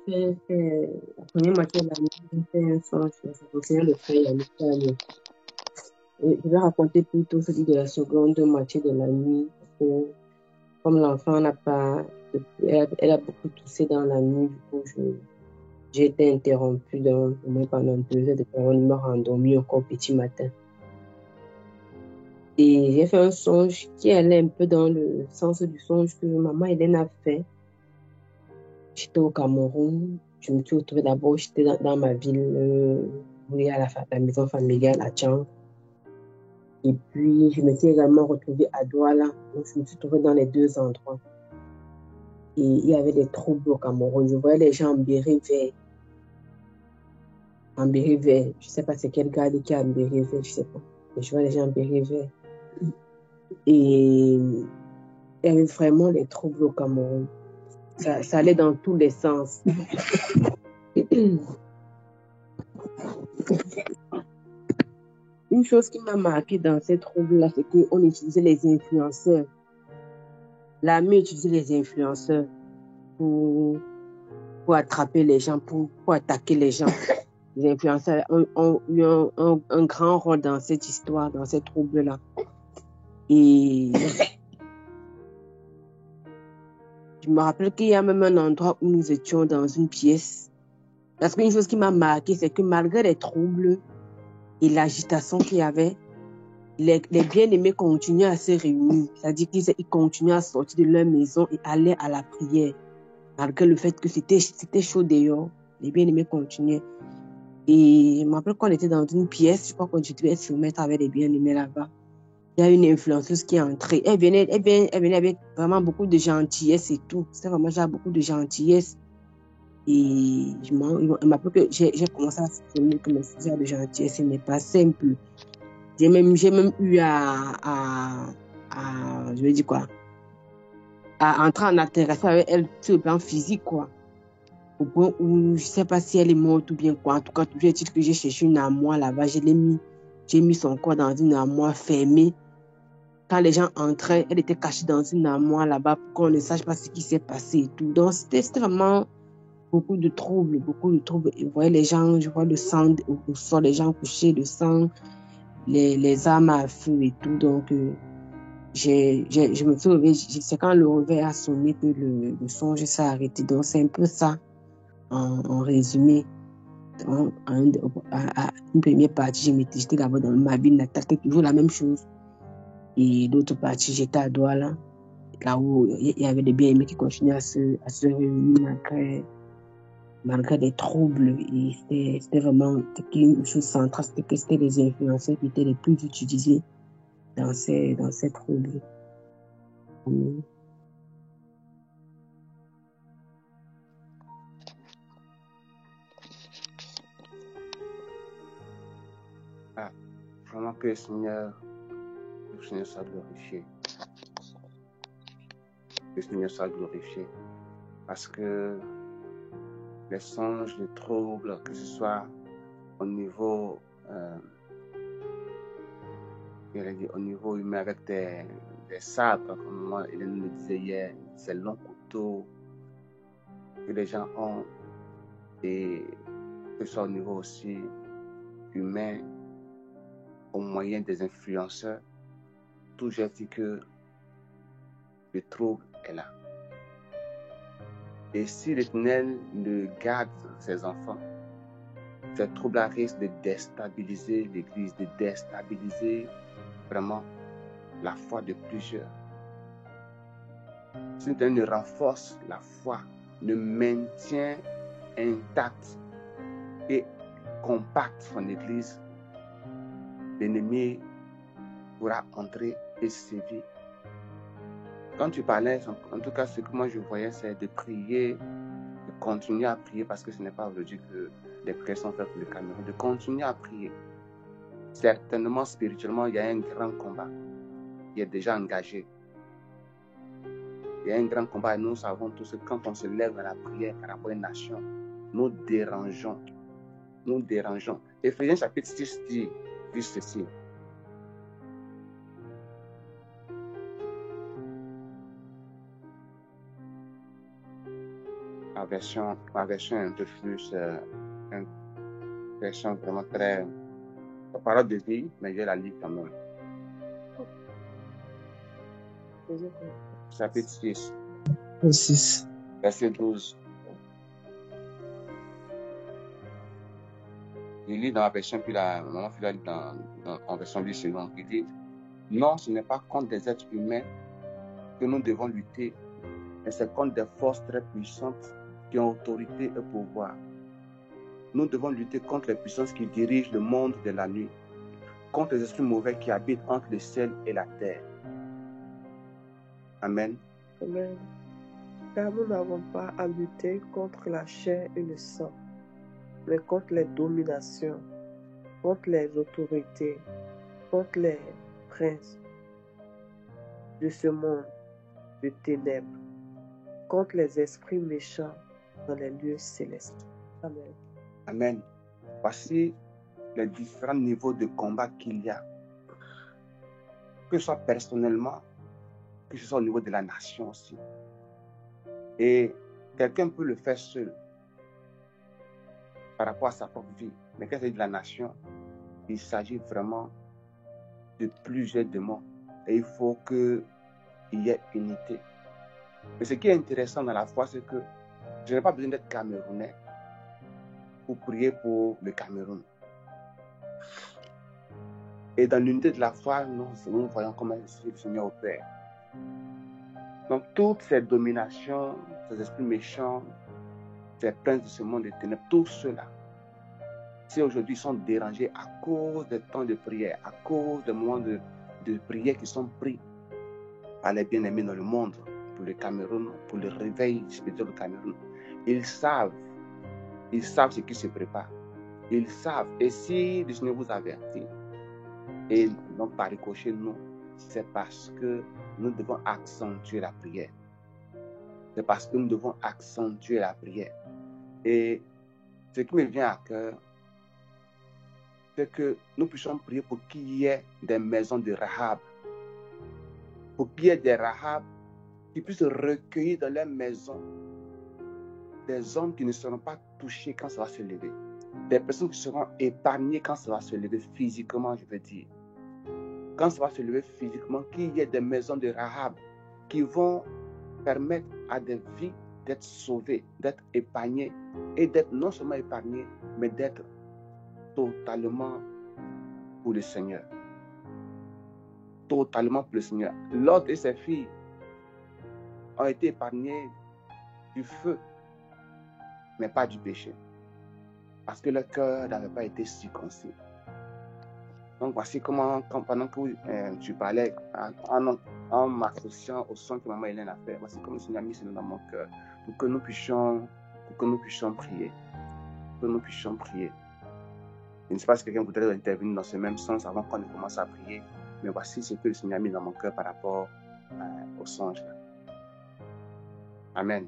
la première moitié de l'année, j'ai fait un songe, ça concerne le frère Yannick Kanye. Et je vais raconter plutôt celui de la seconde moitié de la nuit, parce que comme l'enfant n'a pas, elle a beaucoup toussé dans la nuit, du coup, j'ai été interrompue au moins pendant 2 heures de temps, on m'a rendormi encore petit matin. Et j'ai fait un songe qui allait un peu dans le sens du songe que maman Hélène a fait. J'étais au Cameroun. Je me suis retrouvée d'abord, j'étais dans ma ville, oui, à la maison familiale à Tchang. Et puis, je me suis également retrouvée à Douala. Donc, je me suis trouvée dans les deux endroits. Et il y avait des troubles au Cameroun. Je voyais les gens en béret vert. En béret vert. Je ne sais pas c'est quel gars qui a en béret vert, je ne sais pas. Mais je vois les gens en béret vert. Et il y avait vraiment des troubles au Cameroun. Ça allait dans tous les sens. Une chose qui m'a marqué dans ces troubles-là, c'est qu'on utilisait les influenceurs. L'armée utilisait les influenceurs pour attraper les gens, pour attaquer les gens. Les influenceurs ont eu un grand rôle dans cette histoire, dans ces troubles-là. Et je me rappelle qu'il y a même un endroit où nous étions dans une pièce. Parce qu'une chose qui m'a marqué, c'est que malgré les troubles et l'agitation qu'il y avait, les bien-aimés continuaient à se réunir. C'est-à-dire qu'ils continuaient à sortir de leur maison et aller à la prière. Malgré le fait que c'était chaud dehors, les bien-aimés continuaient. Et je me rappelle qu'on était dans une pièce, je crois qu'on devait se mettre avec les bien-aimés là-bas. Il y a une influenceuse qui est entrée. Elle venait avec vraiment beaucoup de gentillesse et tout. C'était vraiment genre beaucoup de gentillesse. Et je me rappelle que j'ai commencé à soutenir que mes sujets de gentillesse, ce n'est pas simple. J'ai même eu je vais dire quoi, à entrer en interaction avec elle sur le plan physique, quoi. Au point où je ne sais pas si elle est morte ou bien quoi. En tout cas, toujours est-il que j'ai cherché une armoire là-bas. J'ai mis son corps dans une armoire fermée. Quand les gens entraient, elle était cachée dans une armoire là-bas pour qu'on ne sache pas ce qui s'est passé et tout. Donc, c'était vraiment beaucoup de troubles, beaucoup de troubles. Et vous voyez les gens, je vois le sang au sol, les gens couchés, le sang, les armes à feu et tout. Donc, je me suis réveillée, c'est quand le réveil a sonné que le songe s'est arrêté. Donc, c'est un peu ça, en résumé. Donc, à une première partie, j'étais d'abord dans ma ville natale, c'était toujours la même chose. Et l'autre partie, j'étais à Douala, là où il y avait des bien-aimés qui continuaient à se réunir malgré les troubles. Et c'était vraiment une chose centrale, c'était que c'était les influenceurs qui étaient les plus utilisés dans ces troubles. Vraiment que le Seigneur soit glorifié. Le Seigneur soit glorifié. Parce que les songes, les troubles, que ce soit au niveau humain avec des sabres, comme moi, Hélène me disait hier, ces longs couteaux que les gens ont, et que ce soit au niveau aussi humain, au moyen des influenceurs, toujours dit que le trouble est là. Et si l'Éternel ne garde ses enfants, ces troubles-là risquent de déstabiliser l'Église, de déstabiliser vraiment la foi de plusieurs. Si l'Éternel ne renforce la foi, ne maintient intacte et compacte son Église, l'ennemi pourra entrer et sévir. Quand tu parlais, en tout cas, ce que moi je voyais, c'est de prier, de continuer à prier, parce que ce n'est pas aujourd'hui que les prières sont faites pour le Cameroun, de continuer à prier. Certainement, spirituellement, il y a un grand combat qui est déjà engagé. Il y a un grand combat et nous savons tous que quand on se lève dans la prière par rapport à une nation, nous dérangeons. Nous dérangeons. Éphésiens chapitre 6 dit juste ceci. ma version est un peu plus, une version vraiment très, parole de vie, mais je vais la lire quand même. Chapitre 6, 6. verset 12. Je lis dans la version, puis la maman fait la lit en version lycéenne, qui dit non, ce n'est pas contre des êtres humains que nous devons lutter, mais c'est contre des forces très puissantes qui ont autorité et pouvoir. Nous devons lutter contre les puissances qui dirigent le monde de la nuit, contre les esprits mauvais qui habitent entre le ciel et la terre. Amen. Amen. Car nous n'avons pas à lutter contre la chair et le sang, mais contre les dominations, contre les autorités, contre les princes de ce monde de ténèbres, contre les esprits méchants dans les lieux célestes. Amen. Amen. Voici les différents niveaux de combat qu'il y a, que ce soit personnellement, que ce soit au niveau de la nation aussi. Et quelqu'un peut le faire seul par rapport à sa propre vie. Mais quand il s'agit de la nation, il s'agit vraiment de plusieurs démons. Et il faut qu'il y ait unité. Mais ce qui est intéressant dans la foi, c'est que je n'ai pas besoin d'être camerounais pour prier pour le Cameroun. Et dans l'unité de la foi, nous voyons comment le Seigneur opère. Donc toutes ces dominations, ces esprits méchants, ces princes de ce monde des ténèbres, tout cela, si aujourd'hui ils sont dérangés à cause des temps de prière, à cause des moments de prière qui sont pris par les bien-aimés dans le monde, pour le Cameroun, pour le réveil spirituel du Cameroun, ils savent ce qui se prépare. Ils savent. Et si le Seigneur vous avertit, et donc par ricochet, nous, c'est parce que nous devons accentuer la prière. C'est parce que nous devons accentuer la prière. Et ce qui me vient à cœur, c'est que nous puissions prier pour qu'il y ait des maisons de Rahab. Pour qu'il y ait des Rahab qui puissent recueillir dans leurs maisons des hommes qui ne seront pas touchés quand ça va se lever. Des personnes qui seront épargnées quand ça va se lever physiquement, je veux dire. Quand ça va se lever physiquement, qu'il y ait des maisons de Rahab qui vont permettre à des vies d'être sauvées, d'être épargnées et d'être non seulement épargnées, mais d'être totalement pour le Seigneur. Totalement pour le Seigneur. Lot et ses filles ont été épargnés du feu, mais pas du péché. Parce que leur cœur n'avait pas été circoncis. Donc voici comment, pendant que tu parlais, en m'associant au son que maman Hélène a fait, voici comme le Seigneur a mis cela dans mon cœur, pour que nous puissions prier. Pour que nous puissions prier. Je ne sais pas si quelqu'un voudrait intervenir dans ce même sens avant qu'on ne commence à prier, mais voici ce que le Seigneur a mis dans mon cœur par rapport au songe. Amen.